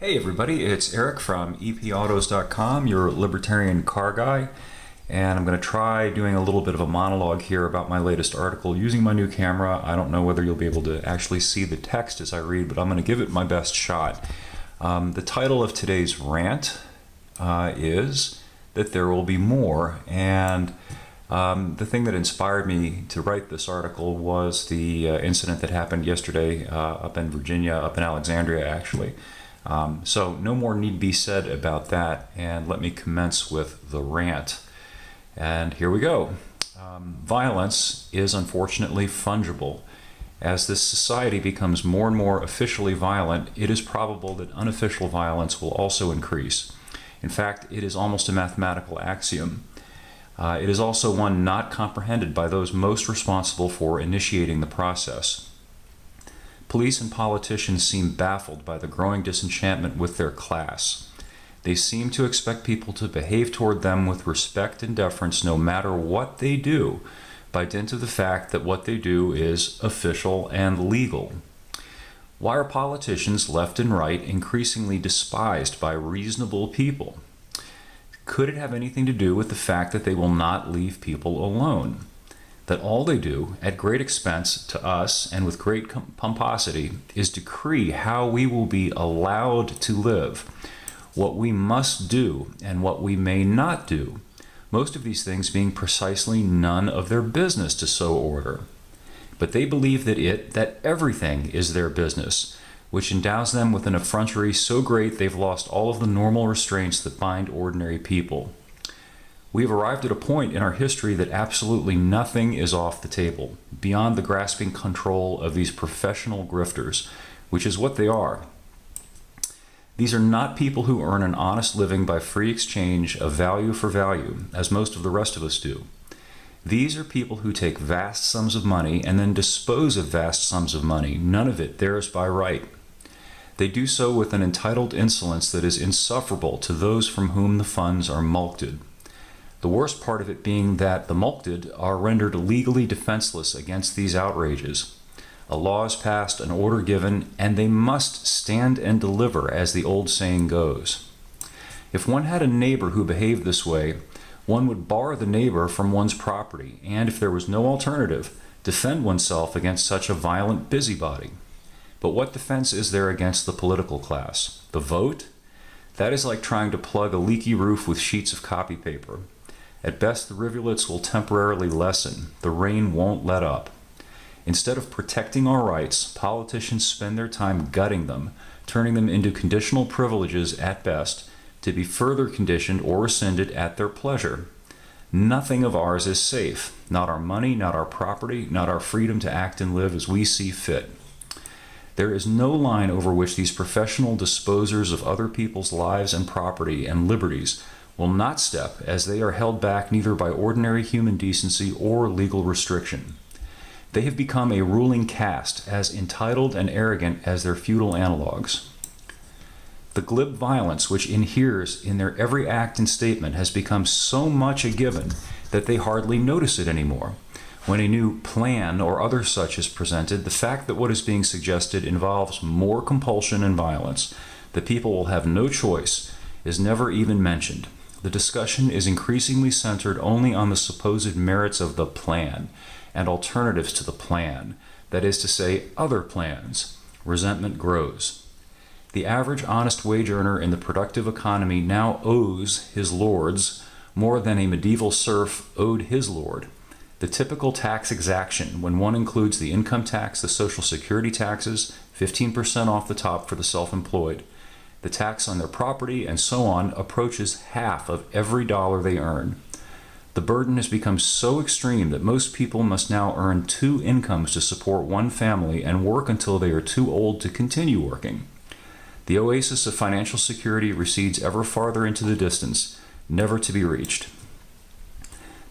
Hey everybody, it's Eric from epautos.com, your Libertarian car guy, and I'm going to try doing a little bit of a monologue here about my latest article using my new camera. I don't know whether you'll be able to actually see the text as I read, but I'm going to give it my best shot. The title of today's rant is that there will be more, and the thing that inspired me to write this article was the incident that happened yesterday up in Virginia, up in Alexandria actually. So no more need be said about that, and let me commence with the rant. And here we go. Violence is unfortunately fungible. As this society becomes more and more officially violent, it is probable that unofficial violence will also increase. In fact, it is almost a mathematical axiom. It is also one not comprehended by those most responsible for initiating the process. Police and politicians seem baffled by the growing disenchantment with their class. They seem to expect people to behave toward them with respect and deference no matter what they do, by dint of the fact that what they do is official and legal. Why are politicians left and right increasingly despised by reasonable people? Could it have anything to do with the fact that they will not leave people alone? That all they do, at great expense to us and with great pomposity, is decree how we will be allowed to live, what we must do and what we may not do, most of these things being precisely none of their business to so order. But they believe that everything is their business, which endows them with an effrontery so great they've lost all of the normal restraints that bind ordinary people. We have arrived at a point in our history that absolutely nothing is off the table, beyond the grasping control of these professional grifters, which is what they are. These are not people who earn an honest living by free exchange of value for value, as most of the rest of us do. These are people who take vast sums of money and then dispose of vast sums of money, none of it theirs by right. They do so with an entitled insolence that is insufferable to those from whom the funds are mulcted. The worst part of it being that the mulcted are rendered legally defenseless against these outrages. A law is passed, an order given, and they must stand and deliver, as the old saying goes. If one had a neighbor who behaved this way, one would bar the neighbor from one's property, and if there was no alternative, defend oneself against such a violent busybody. But what defense is there against the political class? The vote? That is like trying to plug a leaky roof with sheets of copy paper. At best, the rivulets will temporarily lessen. The rain won't let up. Instead of protecting our rights, politicians spend their time gutting them, turning them into conditional privileges at best, to be further conditioned or rescinded at their pleasure. Nothing of ours is safe. Not our money, not our property, not our freedom to act and live as we see fit. There is no line over which these professional disposers of other people's lives and property and liberties will not step, as they are held back neither by ordinary human decency or legal restriction. They have become a ruling caste, as entitled and arrogant as their feudal analogues. The glib violence which inheres in their every act and statement has become so much a given that they hardly notice it anymore. When a new plan or other such is presented, the fact that what is being suggested involves more compulsion and violence, the people will have no choice, is never even mentioned. The discussion is increasingly centered only on the supposed merits of the plan and alternatives to the plan, that is to say, other plans. Resentment grows. The average honest wage earner in the productive economy now owes his lords more than a medieval serf owed his lord. The typical tax exaction, when one includes the income tax, the social security taxes, 15% off the top for the self-employed, the tax on their property, and so on, approaches half of every dollar they earn. The burden has become so extreme that most people must now earn 2 incomes to support one family and work until they are too old to continue working. The oasis of financial security recedes ever farther into the distance, never to be reached.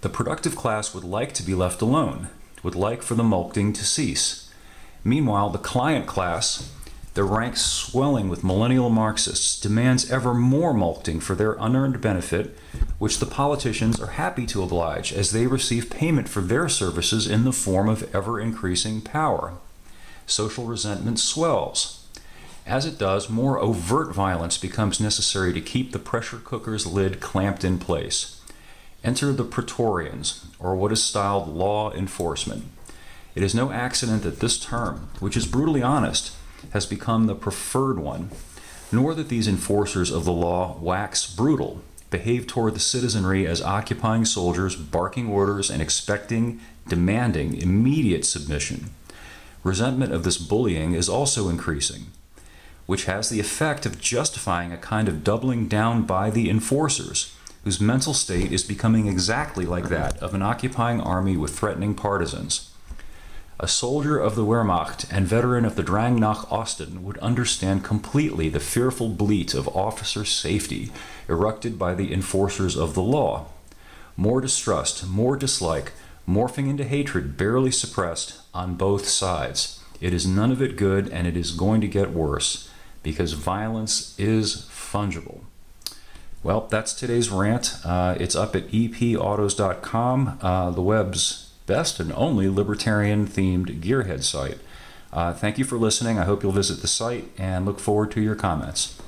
The productive class would like to be left alone, would like for the mulcting to cease. Meanwhile, the client class, their ranks swelling with millennial Marxists, demands ever more mulcting for their unearned benefit, which the politicians are happy to oblige as they receive payment for their services in the form of ever-increasing power. Social resentment swells. As it does, more overt violence becomes necessary to keep the pressure cooker's lid clamped in place. Enter the Praetorians, or what is styled law enforcement. It is no accident that this term, which is brutally honest, has become the preferred one, nor that these enforcers of the law wax brutal, behave toward the citizenry as occupying soldiers, barking orders and demanding immediate submission. Resentment of this bullying is also increasing, which has the effect of justifying a kind of doubling down by the enforcers, whose mental state is becoming exactly like that of an occupying army with threatening partisans. A soldier of the Wehrmacht and veteran of the Drang nach Osten would understand completely the fearful bleat of officer safety eructed by the enforcers of the law. More distrust, more dislike, morphing into hatred barely suppressed on both sides. It is none of it good, and it is going to get worse, because violence is fungible. Well, that's today's rant. It's up at epautos.com, the web's best and only libertarian-themed gearhead site. Thank you for listening. I hope you'll visit the site and look forward to your comments.